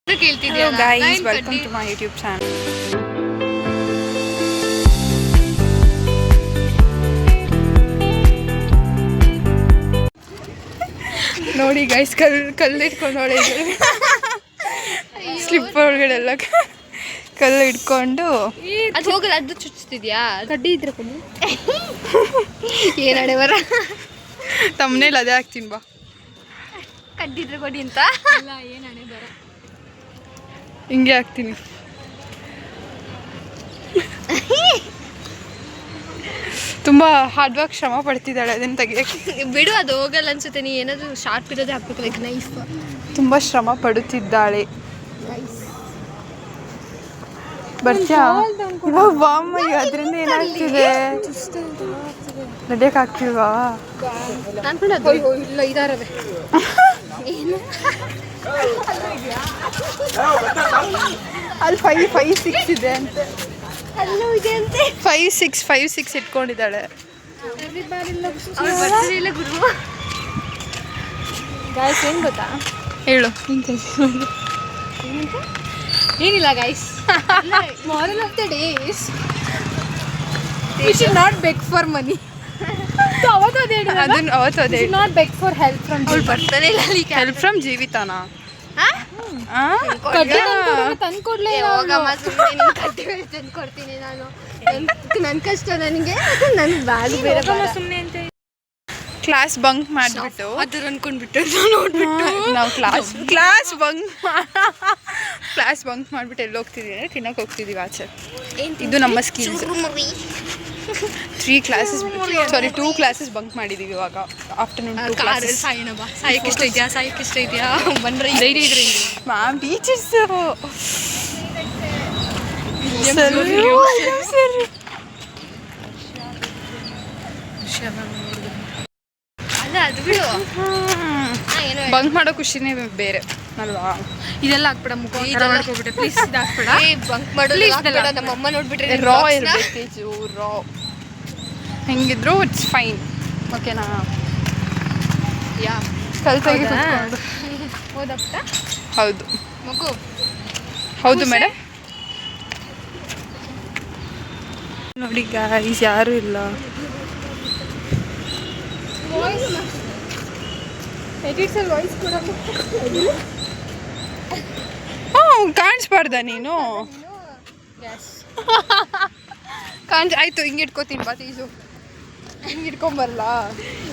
Hello guys, welcome to my YouTube channel. ನೋಡಿ guys ಕಲ್ಲು ಇಟ್ಕೊಂಡು ಸ್ಲಿಪ್ಪರ್ ಒಳಗಡೆ ಎಲ್ಲ ಕಲ್ಲು ಇಟ್ಕೊಂಡು ಅದು ಹೋಗಲ್ಲ. ಅದು ಚುಚ್ತಿದ್ಯಾ? ಕಡ್ಡಿ ಇದ್ರೆ ಕೊಡಿ. ಏನಾಡೆ ಬರ ತಮ್ಮನೇಲಿ ಅದೇ ಹಾಕ್ತೀನಿ ಬಾ. ಕಡ್ಡಿದ್ರೆ ಕೊಡಿ ಅಂತ ಅಲ್ಲ, ಏನಾಡೆ ಬರ ಹಿಂಗೆ ಹಾಕ್ತೀನಿ. ತುಂಬ ಹಾರ್ಡ್ ವರ್ಕ್ ಶ್ರಮ ಪಡ್ತಿದ್ದಾಳೆ ಅದನ್ನು ತೆಗಿಯೋಕ್ಕೆ. ಬಿಡು, ಅದು ಹೋಗಲ್ಲ ಅನ್ಸುತ್ತೆ. ನೀ ಏನಾದರೂ ಶಾರ್ಪ್ ಇರೋದೇ ಹಾಕ್ಬೇಕು, ಲೈಕ್ ನೈಫ್. ತುಂಬ ಶ್ರಮ ಪಡುತ್ತಿದ್ದಾಳೆ. ಬರ್ತೀಯಾ? ಇವಾಗ ಬಾಮ್ಮ, ಅದರಿಂದ ಏನಾಗ್ತಿದೆ? ನಡೆಯಕ್ಕೆ ಆಗ್ತಿಲ್ವಾ? ಇಲ್ಲ, ಇದಾರವೆ. ಅಲ್ಲಿ 5-6 ಇದೆ ಅಂತೆ. ಅಲ್ಲೂ ಇದೆ ಅಂತೆ. 5-6 ಇಟ್ಕೊಂಡಿದ್ದಾಳೆ. ಬರ್ತಿರಲಿಲ್ಲ ಗುರು. ಗಾಯ್ಸ್, ಏನು ಗೊತ್ತಾ? ಹೇಳು. ಏನಿಲ್ಲ guys, moral of the day is we should not beg for money. ಅವತ್ತು ಅದೇ not beg for help from ಅವಳು ಬರ್ತಾನೆ ಇಲ್ಲ. ಹೆಲ್ಪ್ ಫ್ರಮ್ ಜೀವಿತಾನಾ? ತಂದ್ಕೊಡ್ಲೇ. ಹೋಗಮ್ಮ, ಸುಮ್ಮನೆ ಕಟ್ಟಿ ತಂದ್ಕೊಡ್ತೀನಿ ನಾನು. ನನ್ನ ಕಷ್ಟ ನನಗೆ. ನನ್ಗೆ ಬ್ಯಾಗ್ ಬೇರೆ ಸುಮ್ಮನೆ ಅಂತ ಕ್ಲಾಸ್ ಬಂಕ್ ಮಾಡಿಬಿಟ್ಟು ಅದ್ರ ಅನ್ಕೊಂಡ್ಬಿಟ್ಟು ನೋಡ್ಬಿಟ್ಟು ನಾವು ಕ್ಲಾಸ್ ಬಂಕ್ ಮಾಡಿಬಿಟ್ಟು ಎಲ್ಲಿ ಹೋಗ್ತಿದ್ದೀವಿ? ತಿನ್ನಕ್ಕೆ ಹೋಗ್ತಿದ್ದೀವಿ ಆಚೆ. ಇದು ನಮ್ಮ ಸ್ಕೀಲ್ಸ್. 2 ಕ್ಲಾಸಸ್ ಬಂಕ್ ಮಾಡಿದ್ದೀವಿ ಇವಾಗ. Afternoon 2 classes. ಸಾಯಕ್ಕೆ ಇಷ್ಟ ಇದೆಯಾ ಬನ್ರಿ. ಮ್ಯಾಮ್ ಟೀಚರ್ಸ್ ಅದು ಬಿಡು. ಬಂಕ್ ಮಾಡೋ ಖುಷಿನೇ ಬೇರೆ ಅಲ್ವಾ? ಇದೆಲ್ಲ ಹಾಕ್ಬೇಡ, ಮುಖ ಮಾಡ್ಕೊಬಿಟ್ಟೆ ಪ್ಲೀಸ್. ಹಾಕ್ಬೇಡ, ಬಂಕ್ ಮಾಡೋದು ನಮ್ಮ ಅಮ್ಮ ನೋಡ್ಬಿಟ್ರೆ. ರಾ ಇರಬೇಕು, ರಾ. ಹೆಂಗಿದ್ರು ಇಟ್ಸ್ ಫೈನ್. ಓಕೆನಾ? ಯಾ ಕಲ್ತಾಗಿ ಹೌದಪ್ಪ. ಹೌದು ಮಗು. ಹೌದು ಮೇಡಮ್. ನೋಡಿ ಗಾಯ್ಸ್, ಯಾರೂ ಇಲ್ಲ. ಕಾಣಿಸ್ಬಾರ್ದ ನೀನು? ಆಯ್ತು, ಹಿಂಗೆ ಇಟ್ಕೋತೀನಿ ಬಾ. ತೀಸು ಹಿಂಗೆ ಇಟ್ಕೊಂಬರಲ್ಲ.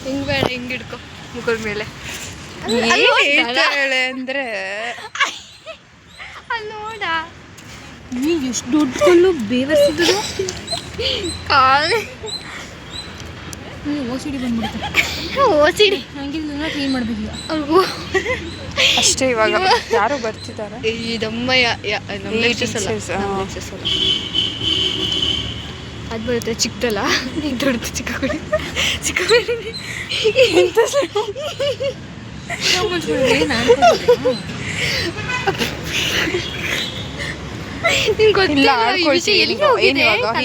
ಹಿಂಗೆ ಬೇಡ, ಹಿಂಗೆ ಇಟ್ಕೊ ಮುಖದ ಮೇಲೆ. ಹೇಳೆ ಅಂದರೆ ಅಲ್ಲಿ ನೋಡ, ನೀ ಎಷ್ಟು ದೊಡ್ಡ ಕಲ್ಲು ಬೇವರ್ಸಿದ್ದು. ಕಾಲು ಓಸಿಡಿ ಬಂದ್ಬಿಡುತ್ತೆ. ಓಸಿಡಿ ಹಂಗಿಲ್ಲ, ಕ್ಲೀನ್ ಮಾಡಬೇಕೀಗ ಅವ್ರಿಗೂ ಅಷ್ಟೇ. ಇವಾಗ ಯಾರು ಬರ್ತಿದ್ದಾರೆ? ಇದಮ್ಮ ಅದು ಬರುತ್ತೆ ಚಿಕ್ಕದಲ್ಲ, ಈಗ ದೊಡ್ಡದು. ಚಿಕ್ಕ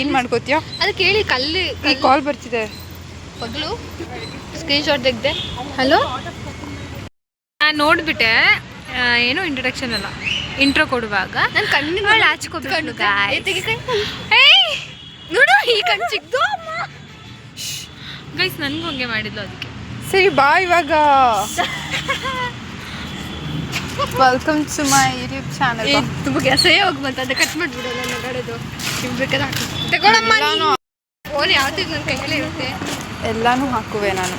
ಏನ್ ಮಾಡ್ಕೋತೀಯ? ಅದು ಕೇಳಿ. ಕಲ್ಲು ಕಾಲ್ ಬರ್ತಿದೆ. ಪಗ್ಲು ಸ್ಕ್ರೀನ್ಶಾಟ್ ತೆಗ್ದೆ. ಹಲೋ, ನಾನು ನೋಡ್ಬಿಟ್ಟೆ. ಏನು ಇಂಟ್ರೊಡಕ್ಷನ್ ಅಲ್ಲ, ಇಂಟ್ರೋ ಕೊಡುವಾಗ ನಾನು ಕಣ್ಣು ಆಚ್ಕೊಬಿಟ್ಟು ನೋಡು, ಈ ಕಣ್ಣು ಚಿಕ್ಕದು. ಗೈಸ್, ನನಗೂ ಹಂಗೆ ಮಾಡಿದ್ಲು, ಅದಕ್ಕೆ. ಸರಿ ಬಾ ಇವಾಗ. Welcome to my YouTube channel. ತುಂಬ ಕೆಲಸ ಹೋಗಿ ಬಂತ, ಅದು ಕಟ್ ಮಾಡಿಬಿಡು. ನನ್ನ ಗಡದು ಬೇಕಾದ್ರೆ ತಗೊಳಮ್ಮ. ಫೋನ್ ಯಾವ್ದು ನನ್ನ ಕೈಯಲ್ಲೇ ಇರುತ್ತೆ. ಎಲ್ಲಾನು ಹಾಕುವೆ ನಾನು.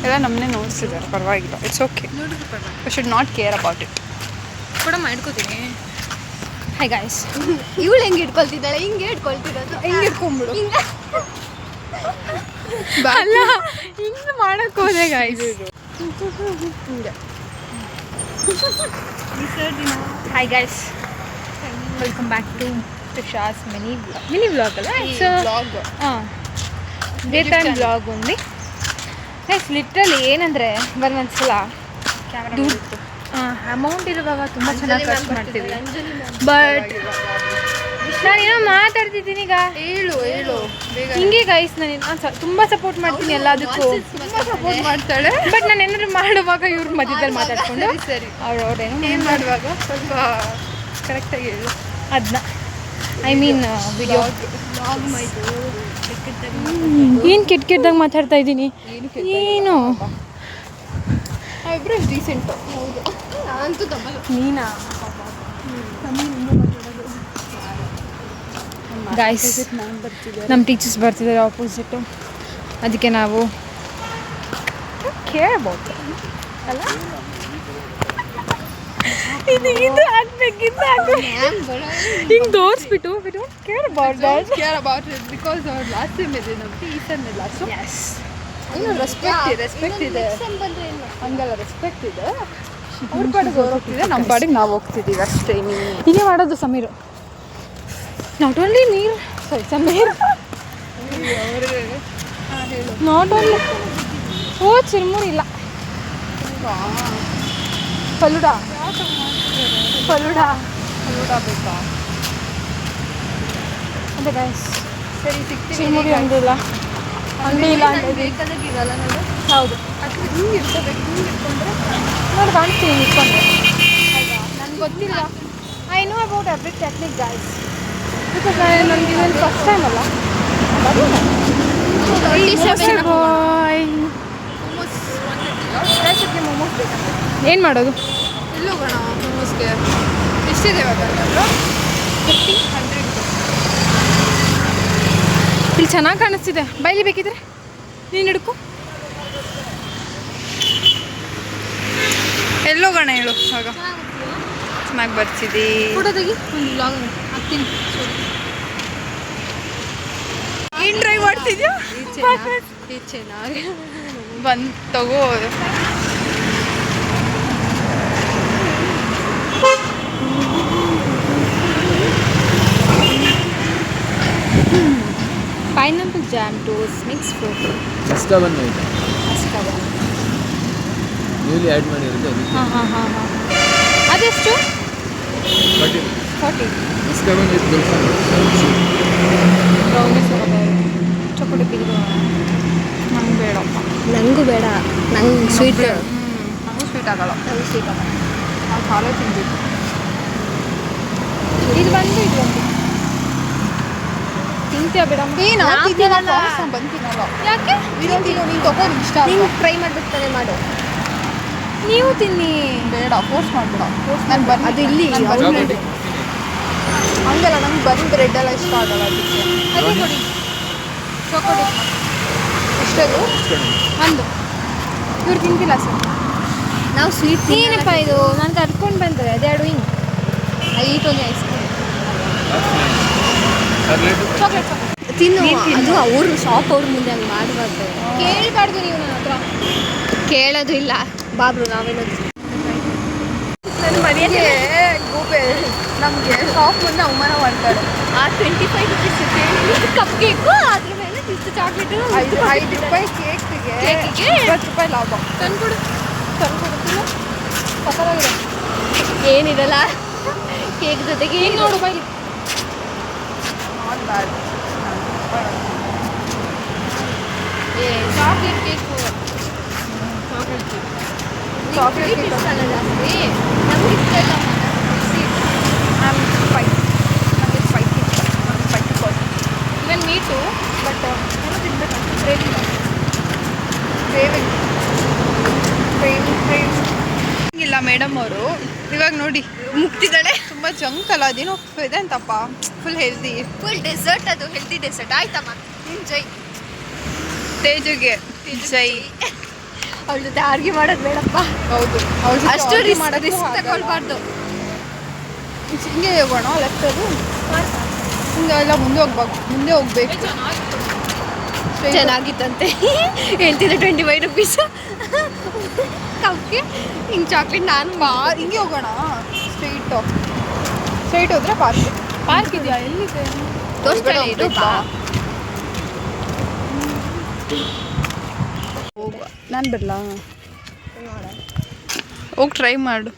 ಎಲ್ಲ ನಮ್ಮನ್ನೇ ನೋಡ್ತಿದ್ದಾರೆ, ಪರವಾಗಿಲ್ಲ. It's okay. I should not care about it. ಕೂಡ ಮಾಡ್ಕೋತೀನಿ. ಹಾಯ್ ಗಾಯ್ಸ್, ಇವಳು ಹೆಂಗೆ ಇಟ್ಕೊಳ್ತಿದ್ದಾಳೆ? ಹಿಂಗೆ ಇಟ್ಕೊಳ್ತಿರೋದು. ಹಿಂಗೆ ಇಟ್ಕೊಂಡ್ಬಿಡು. ಅಲ್ಲ, ಹಿಂಗೆ ಮಾಡಕ್ಕೆ ಹೋದೆ ಗಾಯ್ಸ್. ಹಿಂಗೆ. Hi guys, welcome back to Tushar's mini vlog ಅಲ್ಲ? Day time vlog only. Guys, literally ಏನಂದರೆ ಒಂದೊಂದ್ಸಲ ದುಡ್ಡು ಅಮೌಂಟ್ ಇರುವಾಗ ತುಂಬ ಚೆನ್ನಾಗಿ ಖರ್ಚು ಮಾಡ್ತೀವಿ. ಬಟ್ ನಾನೇನೋ ಮಾತಾಡ್ತಿದ್ದೀನಿ ಈಗ. ಹೇಳು ಬೇಗ. ಹಿಂಗೆ ಗೈಸ್ ನಾನು ತುಂಬ ಸಪೋರ್ಟ್ ಮಾಡ್ತೀನಿ ಎಲ್ಲದಕ್ಕೂ. ಸಪೋರ್ಟ್ ಮಾಡ್ತಾಳೆ. ಬಟ್ ನಾನು ಏನಾದ್ರು ಮಾಡುವಾಗ ಇವ್ರ ಮಧ್ಯದಲ್ಲಿ ಮಾತಾಡ್ಕೊಂಡು ಸರಿ ಅವ್ರೇನೋ ಏನು ಮಾಡುವಾಗ ಸ್ವಲ್ಪ ಕರೆಕ್ಟಾಗಿ ಹೇಳು. ಅದನ್ನ ಐ ಮೀನ್ ವಿಡಿಯೋ ಏನು ಕೆಟ್ಟದಾಗ ಮಾತಾಡ್ತಾ ಇದ್ದೀನಿ. ಏನು ಇಬ್ಬರು ಡೀಸೆಂಟು. ಹೌದು ಅಂತೂ ನೀನಾ ಗಾಯ್ಸ್ ನಮ್ಮ ಟೀಚರ್ಸ್ ಬರ್ತಿದ್ದಾರೆ ಆಪೋಸಿಟು. ಅದಕ್ಕೆ ನಾವು ಕೇಳ್ಬೋದು ಅಲ್ಲ ಇದು ಆಗ್ಬೇಕಿಂತ ಹಿಂಗೆ ತೋರಿಸ್ಬಿಟ್ಟು ಕೇರ್ ಅಬೌಟ್ ಇಟ್ ಬಿಕಾಸ್ ಅವ್ರ ಲಾಸ್ಟ್ ಟೈಮ್ ಇದೆ ನಮ್ಗೆ ಈ ಸೆಮ್ ಇಲ್ಲ. ಸೊ ಇನ್ನೂ ರೆಸ್ಪೆಕ್ಟ್ ಇದೆ ಹಂಗೆಲ್ಲ ರೆಸ್ಪೆಕ್ಟ್ ಇದೆ. ಅವ್ರ ಪಾಡಿಗೆ ಅವ್ರು ಹೋಗ್ತಿದೆ, ನಮ್ಮ ಪಾಡಿಗೆ ನಾವು ಹೋಗ್ತಿದ್ದೀವಿ ಅಷ್ಟೇ. ಹೀಗೆ ಮಾಡೋದು ಸಮೀರು. ನಾಟ್ ಓನ್ಲಿ ನೀರು ಸಮೀರ್ ನಾಟ್ ಓನ್ಲಿ ಚಿರ್ಮೂರು ಇಲ್ಲ ಫಲೂಡಾ ಬೇಕಾ? ಅದೇ ಗಾಯ್ಸ್ ಸರಿ ಸಿಗ್ತೀವಿ. ಚಿರ್ಮೂರಿ ಅಂದಿಲ್ಲ ಅಂಗಡಿ ಇಲ್ಲ ಅಂತ ಬೇಕಾದಾಗಿರಲ್ಲ ನೋಡು. ಹೌದು ಹಿಂಗೆ ಇಟ್ಕೋಬೇಕು. ಹಿಂಗೆ ಇಟ್ಕೊಂಡ್ರೆ ನೋಡಿ ಕಾಣಿಸ್ತೀನಿ ಇಟ್ಕೊಂಡ್ರೆ. ನನಗೆ ಗೊತ್ತಿಲ್ಲ. I know about every technique guys because ನನಗೆ ಇದನ್ನು ಫಸ್ಟ್ ಟೈಮ್ ಅಲ್ಲ. ಏನು ಮಾಡೋದು? ಎಲ್ಲೂ ಹೋಗೋಣ ಮೋಮೋಸ್ಗೆ. ಎಷ್ಟಿದೆ ಇವಾಗ? 50-100. ಇಲ್ಲಿ ಚೆನ್ನಾಗಿ ಕಾಣಿಸ್ತಿದೆ. ಬೈಲಿ ಬೇಕಿದ್ರೆ ನೀನು ಹಿಡ್ಕೊ. ಎಲ್ಲೋಗೋಣ ಹೇಳು ಆಗ. ಚೆನ್ನಾಗಿ ಬರ್ತಿದ್ದಿ. ಫೋಟೋ ತೆಗಿ, ಒಂದು ಬ್ಲಾಗ್ ಹಾಕ್ತೀನಿ. ಏನು ಟ್ರೈ ಮಾಡ್ತಿದ್ಯಾ? ಚೆನ್ನಾಗಿ ಬಂದು ತಗೋ. Pineapple jam toast mix fruit maska bun ಐತೆ. ನ್ಯೂಲಿ ಆ್ಯಡ್ ಮಾಡಿರುತ್ತೆ ಅದಕ್ಕೆ. ಹಾಂ ಅದೆಷ್ಟು? 40. ಮಸ್ಕಾಬನ್ ವಿತ್ ಗುಲ್ಫನ್. ಬ್ರೌನೀಸ್ ಚೊಕೊಡಿ ಬಿದ್ದು ನಂಗೆ ಬೇಡಪ್ಪ. ನನಗೂ ಬೇಡ, ನಂಗೆ ಸ್ವೀಟ್. ನಂಗೂ ಸ್ವೀಟ್ ಆಗಲ್ಲ. ನಂಗೆ ಸ್ವೀಟ್ ಆಗಲ್ಲ. ನಾವು ಖಾರ ತಿನ್ಬೇಕು. ಇದು ಬಂದು ತಿಂತೀಯ ಬಿಡಮ್ಮ? ಬಂತೀನಲ್ಲ. ಯಾಕೆ? ನೀನು ತಗೊಂಡು ಇಷ್ಟ ಹಿಂಗೆ ಫ್ರೈ ಮಾಡ್ಬಿಡ್ತಾನೆ ಮಾಡು. ನೀವು ತಿನ್ನಿ. ಬೇಡ, ಫೋರ್ಸ್ ಮಾಡಬೇಡ. ನಾನು ಬನ್ನಿ. ಅದು ಇಲ್ಲಿ ಹಂಗಲ್ಲ, ನಂಗೆ ಬಂದು ಬ್ರೆಡ್ ಎಲ್ಲ ಇಷ್ಟ ಆಗಲ್ಲ. ಅದಕ್ಕೆ ಅದೇ ಕೊಡಿ, ಚೊಕೊಡಿ. ಎಷ್ಟದು? ಒಂದು ಇವ್ರು ತಿಂತಿಲ್ಲ ಸರ್. ನಾವು ಸ್ವೀಟ್ ಏನಪ್ಪ ಇದು? ನಾನು ಕರ್ಕೊಂಡು ಬಂದರೆ ಅದೇ ಡೂಯಿಂಗ್ ಐಟೊಂದು ಐಸ್ ಕ್ರೀಮ್ ಚಾಕ್ಲೇಟ್ ತಿನ್ನು. ಅದು ಅವರು ಶಾಪ್ ಅವ್ರ ಮುಂದೆ ಹಂಗೆ ಮಾಡಬಾರ್ದು. ಕೇಳಬಾರ್ದು ನೀವು ನನ್ನ ಹತ್ರ. ಕೇಳೋದು ಇಲ್ಲ ಬಾಬ್ರು, ನಾವೇನೋದು ನನ್ನ ಮನೆಗೆ ಗೂಬೆ ನಮಗೆ ಶಾಪ್ ಮುಂದೆ ಅವಮಾನ ಮಾಡ್ತಾಳೆ. ಆ 25 ರೂಪೀಸ್ ಕೇಳಿ ಕಪ್ ಕೇಕು, ಅದ್ರ ಮೇಲೆ ಇಷ್ಟು ಚಾಕ್ಲೇಟು. 5 ರೂಪಾಯಿ ಕೇಕಿಗೆ 20 ರೂಪಾಯಿ ಲಾಭ. ತಂದ್ಕೊಡು. ಸಕ್ಕತ್ತಾಗಿದೆ. ಏನಿರಲ್ಲ ಕೇಕ್ ಜೊತೆಗೆ. ಈಗ ನೋಡು ಬೈಲಿ. Not bad. Chocolate cake chocolate cake ಇಷ್ಟಲ್ಲ ಜಾಸ್ತಿ, ನಮ್ಗೆ ಇಷ್ಟ ಇಲ್ಲ. ನನಗೆ ಸ್ಪೈಸಿ ಇಷ್ಟ. ನನಗೆ spicy coffee. Even me too but ಏನೋ ತಿನ್ಬೇಕಂತ ಕ್ರೇವಿಂಗ್ ಇಲ್ಲ ಮೇಡಮ್ ಅವರು. ಇವಾಗ ನೋಡಿ ಮುಗ್ತಿದ್ದಾಳೆ. ತುಂಬ ಜಂಕ್ ಅಲ್ಲ, ಅದೇನೋ ಇದೆ ಅಂತಪ್ಪ. Full healthy, full dessert. ಅದು ಹೆಲ್ದಿ ಡೆಸರ್ಟ್ ಆಯ್ತಮ್ಮ. ಜೈ ತೇಜುಗೆ ಜೈ. ಅವಳ ಜೊತೆ ಆರ್ಗ್ಯೂ ಮಾಡೋದು ಬೇಡಪ್ಪ. ಹೌದು, ಅಷ್ಟು ರಿಸ್ಕ್ ತಗೊಳ್ಬಾರ್ದು. ಹಿಂಗೆ ಹೋಗೋಣ ಲೆಫ್ಟದು. ಹಿಂಗೆ ಎಲ್ಲ ಮುಂದೆ ಹೋಗ್ಬೇಕು. ಚೆನ್ನಾಗಿತ್ತಂತೆ. ಹೇಳ್ತಿದ್ದೆ 25 ರೂಪೀಸ್ ಕಪ್ಗೆ. ಹಿಂಗೆ ಚಾಕ್ಲೇಟ್ ನಾನು ಹಿಂಗೆ ಹೋಗೋಣ. ಸ್ಟ್ರೈಟ್ ಹೋದ್ರೆ ಪಾರ್ಕ್ ಇದೆಯಾ? ಎಲ್ಲಿದೆ? ತೋರಿಸ್ತಾಳೆ ಇದು ಬಾ. ನಾನು ಬರಲ್ಲ. ಹೋಗಿ ಟ್ರೈ ಮಾಡು.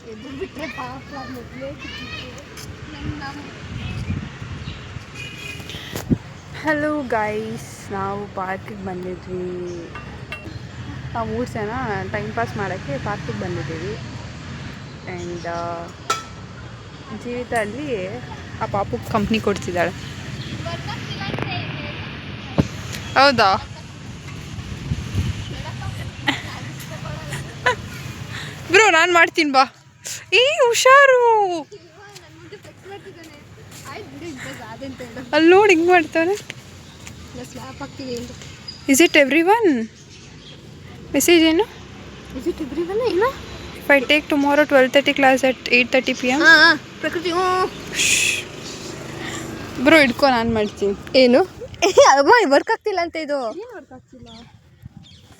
ಹಲೋ ಗೈಸ್, ನಾವು ಪಾರ್ಕಿಗೆ ಬಂದಿದ್ವಿ. ನಾವು 3 ಜನ ಟೈಮ್ ಪಾಸ್ ಮಾಡೋಕ್ಕೆ ಪಾರ್ಕಿಗೆ ಬಂದಿದ್ದೀವಿ. ಆ್ಯಂಡ್ ಜೀವಿತ ಅಲ್ಲಿ ಆ ಪಾಪು ಕಂಪ್ನಿ ಕೊಡ್ತಿದ್ದಾಳೆ. ಹೌದಾ? ಬ್ರೋ ನಾನು ಮಾಡ್ತೀನಿ ಬಾ. ಹುಷಾರು, ಅಲ್ಲಿ ನೋಡಿ ಹಿಂಗೆ ಮಾಡ್ತಾನೆ. Is it every one? Message ಏನು? ಇಸ್ ಇಟ್ ಎವ್ರಿ ಒನ್ ಏನು? If I take tomorrow 12:30 class at 8:30 PM. ಪ್ರಕೃತಿ ಬ್ರೋ ಇಟ್ಕೊ, ನಾನು ಮಾಡ್ತೀನಿ. ಏನು ಅಮ್ಮ ವರ್ಕ್ ಆಗ್ತಿಲ್ಲ ಅಂತ ಇದು. ಏನು ವರ್ಕ್ ಆಗ್ತಿಲ್ಲ?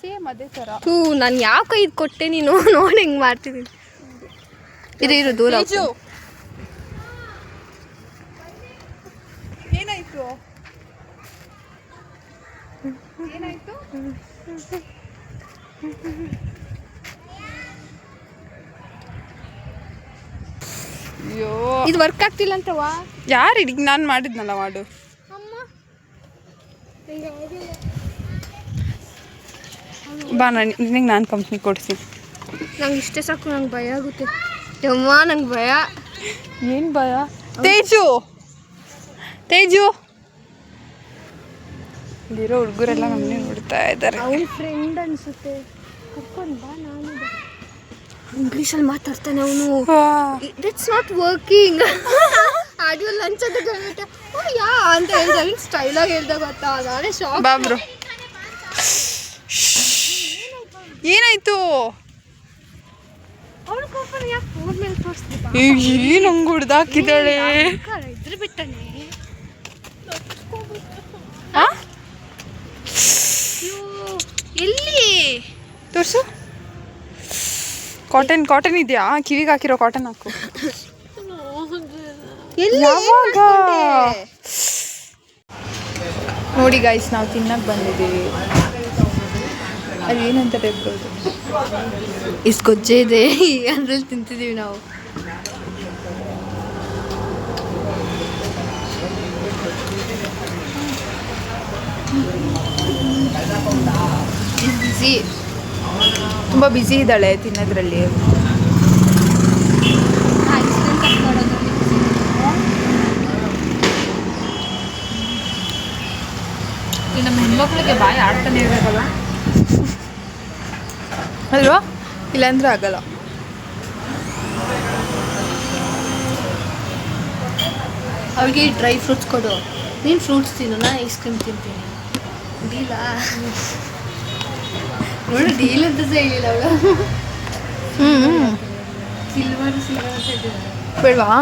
ಸೇಮ್ ಅದೇ ಥರ. ನಾನು ಯಾವ ಕೈ ಕೊಟ್ಟೆ ನೀನು ನೋಡಿ ಹಿಂಗೆ ಮಾಡ್ತಿದ್ದೀನಿ. ಇದು ದೂರ ಏನಾಯ್ತು? ಏನಾಯ್ತು? ಅಯ್ಯೋ, ಇದು ವರ್ಕ್ ಆಗ್ತಿಲ್ಲ ಅಂತವಾ? ಯಾರು ಈಗ ನಾನು ಮಾಡಿದ್ನಲ್ಲ ಮಾಡು. ಬಾ, ನಿನಗೆ ನಾನು ಕಂಪ್ನಿ ಕೊಡ್ತೀನಿ. ನಂಗೆ ಇಷ್ಟೇ ಸಾಕು, ನಂಗೆ ಭಯ ಆಗುತ್ತೆ. ಯಮ್ಮ ನಂಗೆ ಭಯ. ಏನು ಭಯ? ತೇಜು ಇಲ್ಲಿರೋ ಹುಡುಗರೆಲ್ಲ ನಮ್ಮನ್ನೇ ನೋಡ್ತಾ ಇದ್ದಾರೆ. ಅವನ ಫ್ರೆಂಡ್ ಅನ್ಸುತ್ತೆ. ಕರ್ಕೊಂಡು ಬಾ, ನಾನು ಇಂಗ್ಲೀಷಲ್ಲಿ ಮಾತಾಡ್ತಾನೆ ಅವನು. It's not working. Audio lunch ಅಂತ ಹೇಳ್ಬಿಟ್ಟೆ. ಯಾ ಅಂತ ಹೇಳ್ದಾಗ ಸ್ಟೈಲಾಗಿ ಹೇಳ್ದಾಗ ಗೊತ್ತಾ, ನಾನೇ ಶಾಕ್. ಬಾ ಬ್ರೋ. ಏನಾಯ್ತು? ಅವಳು ಕೋಪನ ಯಾಕೆ ಫೋನ್ ಮೇಲೆ ತೋರಿಸ್ತೀವಿ? ಏನು ಹಂಗೆ ಹುಡ್ದಾಕಿದ್ದಾಳೆ? ಇದ್ರೆ ಬಿಟ್ಟನೆ. ಎಲ್ಲಿ ತೋರಿಸು. ಕಾಟನ್ ಇದೆಯಾ? ಕಿವಿಗೆ ಹಾಕಿರೋ ಕಾಟನ್ ಹಾಕು. ಯಾವಾಗ? ನೋಡಿ ಗೈಸ್, ನಾವು ತಿನ್ನಕ್ಕೆ ಬಂದಿದ್ದೀವಿ. ಅದೇನಂತ ಹೇಳ್ಬೋದು, ಇಷ್ಟು ಗೊಜ್ಜೆ ಇದೆ ಅದ್ರಲ್ಲಿ ತಿಂತಿದ್ದೀವಿ ನಾವು. ಬಿಸಿ, ತುಂಬ ಬ್ಯುಸಿ ಇದ್ದಾಳೆ ತಿನ್ನೋದ್ರಲ್ಲಿ. ನಮ್ಮ ಹೆಣ್ಮಕ್ಳಿಗೆ ಬಾಯಿ ಆಡ್ತಾನೆ ಇರಬೇಕಲ್ಲ ಅಲ್ವಾ? ಇಲ್ಲಾಂದ್ರೆ ಆಗಲ್ಲ. ಅವಳಿಗೆ ಡ್ರೈ ಫ್ರೂಟ್ಸ್ ಕೊಡು. ನೀನು ಫ್ರೂಟ್ಸ್ ತಿನ್ನು, ನಾನು ಐಸ್ ಕ್ರೀಮ್ ತಿಂತೀನಿ. ಡೀಲಾ? ನೋಡು, ಡೀಲ್ ಅಂತ ಸಹ ಹೇಳಿಲ್ಲ ಅವಳು. ಸಿಲ್ವರ್ ಅಂತ ಹೇಳಿದ ಬೇಡವಾ?